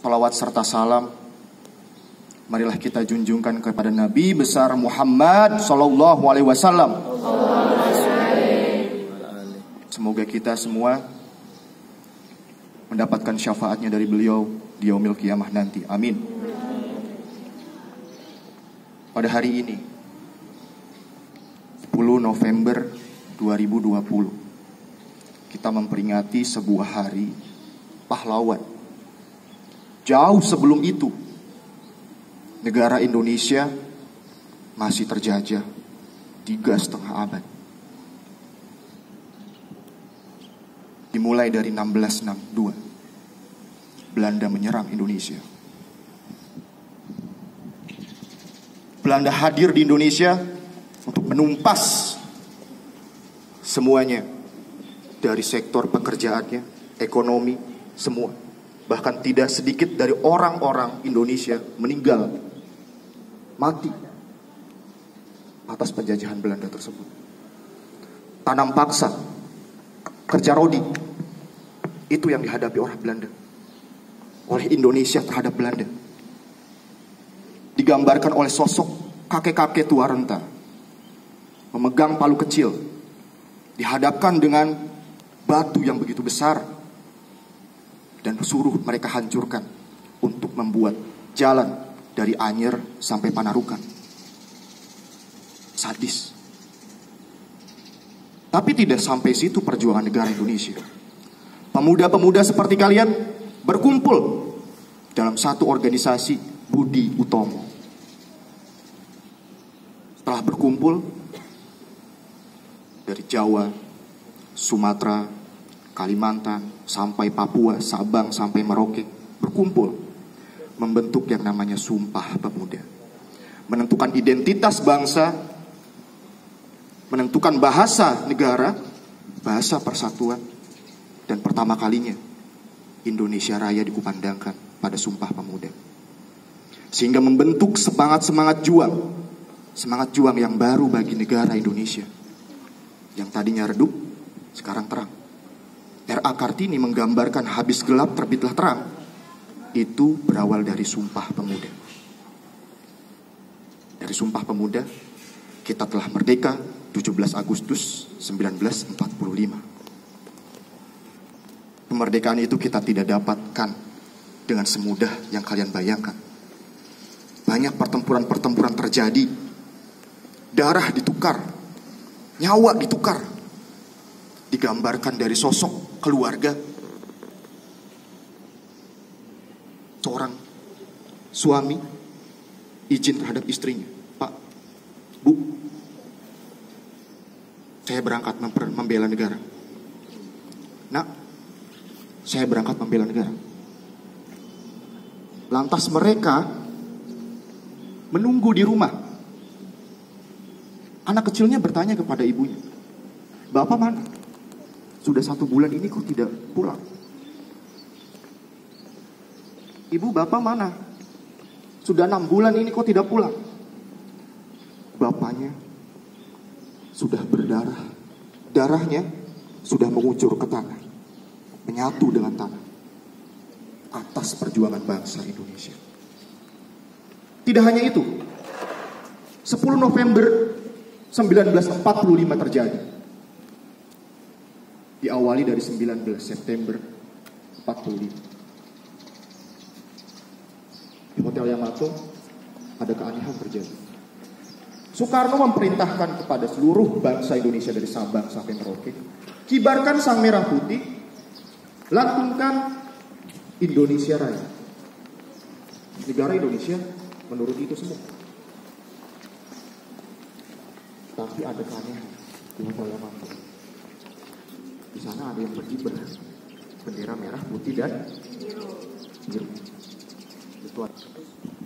Salawat serta salam marilah kita junjungkan kepada Nabi besar Muhammad Sallallahu Alaihi Wasallam. Semoga kita semua mendapatkan syafaatnya dari beliau di yaumil qiyamah nanti. Amin. Pada hari ini 10 November 2020 kita memperingati sebuah hari pahlawan. Jauh sebelum itu negara Indonesia masih terjajah 3,5 abad. Dimulai dari 1662 Belanda menyerang Indonesia. Belanda hadir di Indonesia untuk menumpas semuanya, dari sektor pekerjaannya, ekonomi, semua. Bahkan tidak sedikit dari orang-orang Indonesia meninggal, mati atas penjajahan Belanda tersebut. Tanam paksa, kerja rodi, itu yang dihadapi orang Belanda, oleh Indonesia terhadap Belanda. Digambarkan oleh sosok kakek-kakek tua renta memegang palu kecil, dihadapkan dengan batu yang begitu besar, dan suruh mereka hancurkan untuk membuat jalan dari Anyer sampai Panarukan. Sadis. Tapi tidak sampai situ perjuangan negara Indonesia. Pemuda-pemuda seperti kalian berkumpul dalam satu organisasi Budi Utomo. Setelah berkumpul dari Jawa, Sumatera, Kalimantan, sampai Papua, Sabang, sampai Merauke, berkumpul membentuk yang namanya Sumpah Pemuda. Menentukan identitas bangsa, menentukan bahasa negara, bahasa persatuan, dan pertama kalinya Indonesia Raya dikumandangkan pada Sumpah Pemuda. Sehingga membentuk semangat juang yang baru bagi negara Indonesia. Yang tadinya redup, sekarang terang. R.A. Kartini menggambarkan habis gelap terbitlah terang. Itu berawal dari Sumpah Pemuda. Dari Sumpah Pemuda kita telah merdeka 17 Agustus 1945. Kemerdekaan itu kita tidak dapatkan dengan semudah yang kalian bayangkan. Banyak pertempuran-pertempuran terjadi. Darah ditukar, nyawa ditukar. Digambarkan dari sosok keluarga. Seorang suami izin terhadap istrinya, Pak, Bu, saya berangkat membela negara. Nak, saya berangkat membela negara. Lantas mereka menunggu di rumah. Anak kecilnya bertanya kepada ibunya, Bapak mana? Sudah 1 bulan ini kok tidak pulang? Ibu, Bapak mana? Sudah 6 bulan ini kok tidak pulang? Bapaknya sudah berdarah. Darahnya sudah mengucur ke tanah, menyatu dengan tanah, atas perjuangan bangsa Indonesia. Tidak hanya itu, 10 November 1945 terjadi. Diawali dari 19 September 45. Di Hotel Yamato ada keanehan terjadi. Soekarno memerintahkan kepada seluruh bangsa Indonesia dari Sabang sampai Merauke, kibarkan sang merah putih, lantunkan Indonesia Raya. Negara Indonesia menurut itu semua. Tapi ada keanehan di Hotel Yamato. Di sana ada yang berkibar bendera merah, putih, dan biru.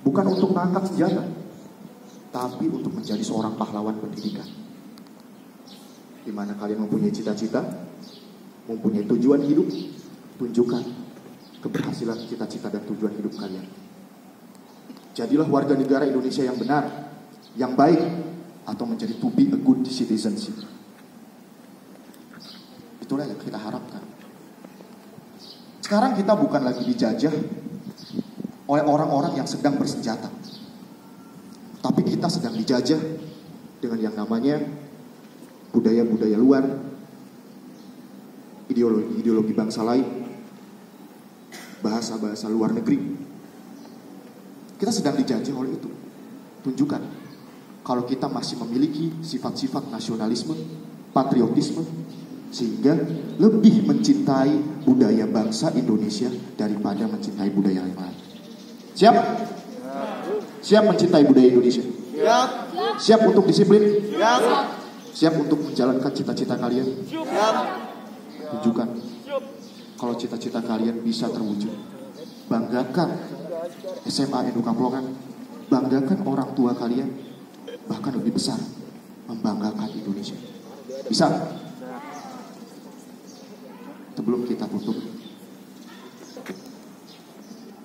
Bukan untuk mengangkat senjata, tapi untuk menjadi seorang pahlawan pendidikan. Di mana kalian mempunyai cita-cita, mempunyai tujuan hidup, tunjukkan keberhasilan cita-cita dan tujuan hidup kalian. Jadilah warga negara Indonesia yang benar, yang baik, atau menjadi to be a good citizenship. Itulah yang kita harapkan. Sekarang kita bukan lagi dijajah, oleh orang-orang yang sedang bersenjata. Tapi kita sedang dijajah dengan yang namanya budaya-budaya luar, ideologi bangsa lain, bahasa-bahasa luar negeri. Kita sedang dijajah oleh itu. Tunjukkan kalau kita masih memiliki sifat-sifat nasionalisme, patriotisme, sehingga lebih mencintai budaya bangsa Indonesia daripada mencintai budaya yang lain. Siap? Siap mencintai budaya Indonesia? Siap. Siap untuk disiplin? Siap. Siap untuk menjalankan cita-cita kalian? Siap. Tunjukkan kalau cita-cita kalian bisa terwujud. Banggakan SMA Edu Kaplongan, banggakan orang tua kalian, bahkan lebih besar, membanggakan Indonesia. Bisa? Sebelum kita tutup,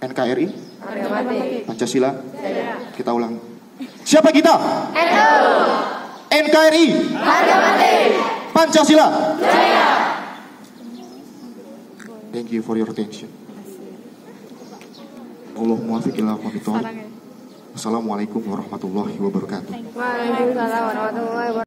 NKRI, Pancasila, kita ulang. Siapa kita? NKRI, Pancasila. Thank you for your attention. Allahumma muwaffiq ila aqwamit thoriq. Wassalamualaikum warahmatullahi wabarakatuh. Waalaikumsalam warahmatullahi wabarakatuh.